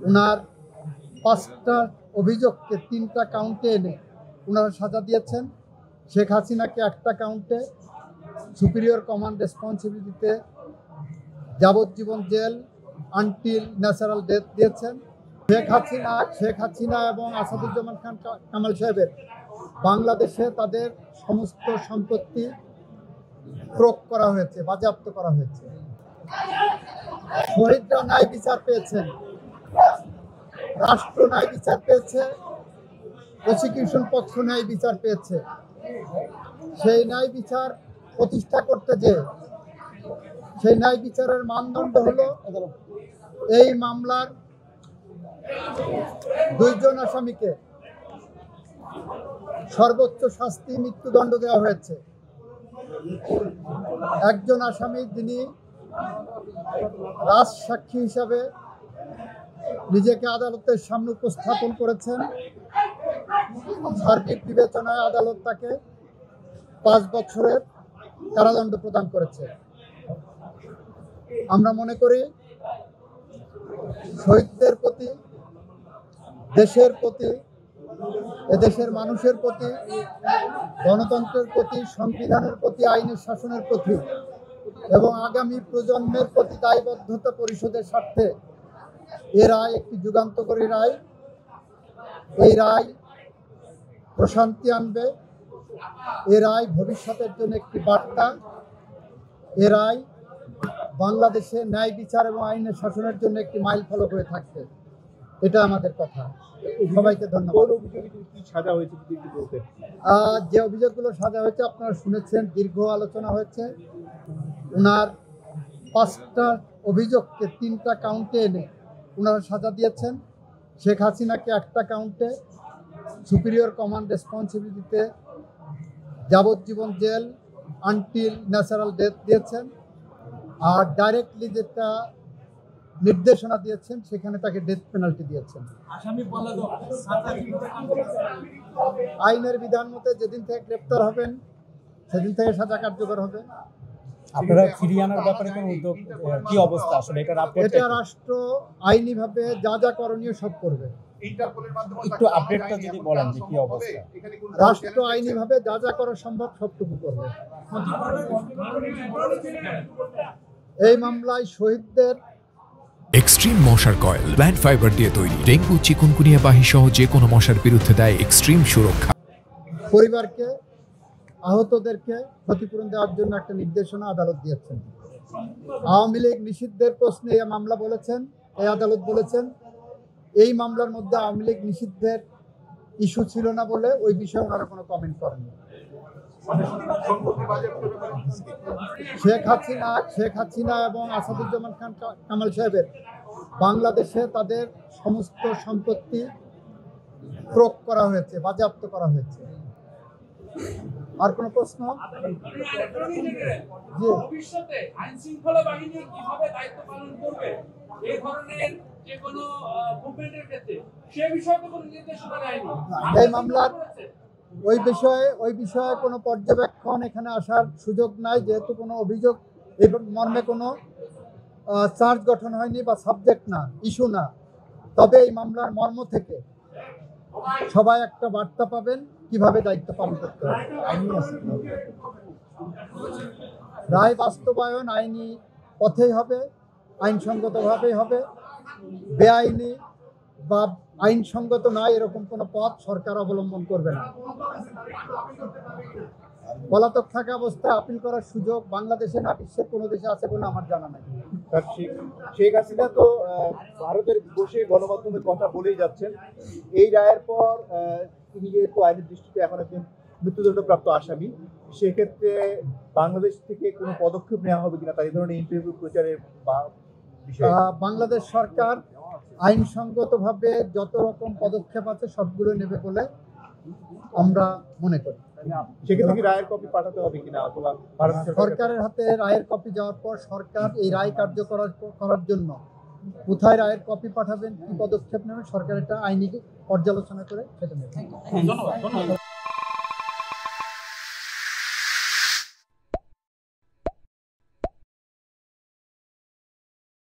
ওনার 5টা অভিযোগকে 3টা কাউন্টে এনে ওনারা সাজা দিয়েছেন। শেখ হাসিনাকে একটা কাউন্টে সুপিরিয়র কমান্ড রেসপন্সিবিলিটিতে যাবজ্জীবন জেল আনটিল ন্যাচারাল ডেথ দিয়েছেন। শেখ হাসিনা এবং আসাদুজ্জামান খান কামাল সাহেবের বাংলাদেশে তাদের সমস্ত সম্পত্তি ক্রোক করা হয়েছে, বাজেয়াপ্ত করা হয়েছে। শহীদরা ন্যায় বিচার পেয়েছেন, রাষ্ট্র ন্যায় বিচার পেয়েছে, প্রসিকিউশন পক্ষ ন্যায় বিচার পেয়েছে। সেই ন্যায় বিচার প্রতিষ্ঠা করতে যে সেই ন্যায় বিচারের মানদণ্ড হলো এই মামলার 2 জন আসামিকে সর্বোচ্চ শাস্তি মৃত্যুদণ্ড দেওয়া হয়েছে। একজন আসামি যিনি রাজসাক্ষী হিসাবে নিজেকে আদালতের সামনে উপস্থাপন করেছেন, সার্বিক বিবেচনায় আদালত তাকে 5 বছরের কারাদণ্ড প্রদান করেছে। আমরা মনে করি শহীদদের প্রতি, দেশের প্রতি, এদেশের মানুষের প্রতি, গণতন্ত্রের প্রতি, সংবিধানের প্রতি, আইনের শাসনের প্রতি এবং আগামী প্রজন্মের প্রতি দায়বদ্ধতা পরিশোধের স্বার্থে এ রায় একটি যুগান্তকারী রায়। এই রায় প্রশান্তি আনবে, এ রায় ভবিষ্যতের জন্য একটি বার্তা, এ রায় বাংলাদেশে ন্যায় বিচার এবং আইনের শাসনের জন্য একটি মাইল ফলক হয়ে থাকবে। এটা আমাদের কথা। সবাইকে ধন্যবাদ। যে অভিযোগগুলো সাজা হয়েছে আপনারা শুনেছেন, দীর্ঘ আলোচনা হয়েছে। ওনার 5টা অভিযোগকে 3টা কাউন্টে এনে ওনারা সাজা দিয়েছেন। শেখ হাসিনাকে একটা কাউন্টে সুপিরিয়র কমান্ড রেসপন্সিবিলিটিতে যাবজ্জীবন জেল আনটিল ন্যাচারাল ডেথ দিয়েছেন। আর ডাইরেক্টলি যেটা নির্দেশনা দিয়েছেন সেখানে তাকে ডেথ পেনাল্টি দিয়েছেন। আইনের বিধান মতে যেদিন থেকে গ্রেপ্তার হবেন সেদিন থেকে সাজা কার্যকর হবে। আপনারা ফিরিয়ে আনার ব্যাপারে কোন উদ্যোগ, কি অবস্থা আসলে এটা রাষ্ট্র আইনিভাবে যা যা করণীয় সব করবে। একটু আপডেটটা যদি বলেন যে কি অবস্থা। রাষ্ট্র আইনিভাবে যা যা করা সম্ভব সবটুকু করবে। এই মামলায় শহীদদের এক্সট্রিম মশার কয়েল প্ল্যান্ট ফাইবার দিয়ে তৈরি, ডেঙ্গু, চিকুনগুনিয়া বাহি সহ যে কোনো মশার বিরুদ্ধে দেয় এক্সট্রিম সুরক্ষা। পরিবারকে, আহতদেরকে ক্ষতিপূরণ দেওয়ার জন্য একটা নির্দেশনা আদালত দিয়েছেন। আওয়ামী লীগ নিষিদ্ধের প্রশ্নে এই মামলা বলেছেন, এই আদালত বলেছেন এই মামলার মধ্যে আওয়ামী লীগ নিষিদ্ধের ইস্যু ছিল না বলে ওই বিষয়ে ওনারা কোনো কমেন্ট করেননি। শেখ হাসিনা এবং আসাদুজ্জামান খান কামাল সাহেবের বাংলাদেশে তাদের সমস্ত সম্পত্তি ক্রোক করা হয়েছে, বাজেয়াপ্ত করা হয়েছে। আর কোনো প্রশ্ন? এই মামলার ওই বিষয়ে কোনো পর্যবেক্ষণ এখানে আসার সুযোগ নাই, যেহেতু কোনো অভিযোগ এই মর্মে কোনো চার্জ গঠন হয়নি বা সাবজেক্ট না, ইস্যু না। তবে এই মামলার মর্ম থেকে সবাই একটা বার্তা পাবেন কিভাবে দায়িত্ব পালন করতে হবে। রায় বাস্তবায়ন আইনি পথেই হবে, আইনসঙ্গতভাবেই হবে। বেআইনি বা আইনসঙ্গত নয় এরকম কোনো পথ সরকার অবলম্বন করবে না। পলাতক থাকা অবস্থায় আপিল করার সুযোগ বাংলাদেশে না বিশ্বের কোনো দেশে আছে বলে আমার জানা নাই। শেখ হাসিনা তো ভারতের বসে গণমাধ্যমের কথা বলেই যাচ্ছেন। এই রায়ের পর তিনি যেহেতু আইনের দৃষ্টিতে এখন একজন মৃত্যুদণ্ডপ্রাপ্ত আসামি, সেক্ষেত্রে বাংলাদেশ থেকে কোনো পদক্ষেপ নেওয়া হবে কিনা, তাই এই ধরনের ইন্টারভিউ প্রচারের বাংলাদেশ সরকার আইনসঙ্গতভাবে যত রকম পদক্ষেপ আছে সবগুলো নেবে বলে আমরা মনে করি। সেক্ষেত্রে কি রায়ের কপি পাঠাতে হবে কিনা, অথবা সরকারের হাতে রায়ের কপি যাওয়ার পর সরকার এই রায় কার্যকর করার জন্য কোথায় রায়ের কপি পাঠাবেন, কি পদক্ষেপ নেবেন, সরকার এটা আইনি পর্যালোচনা করে সেটা নেবে।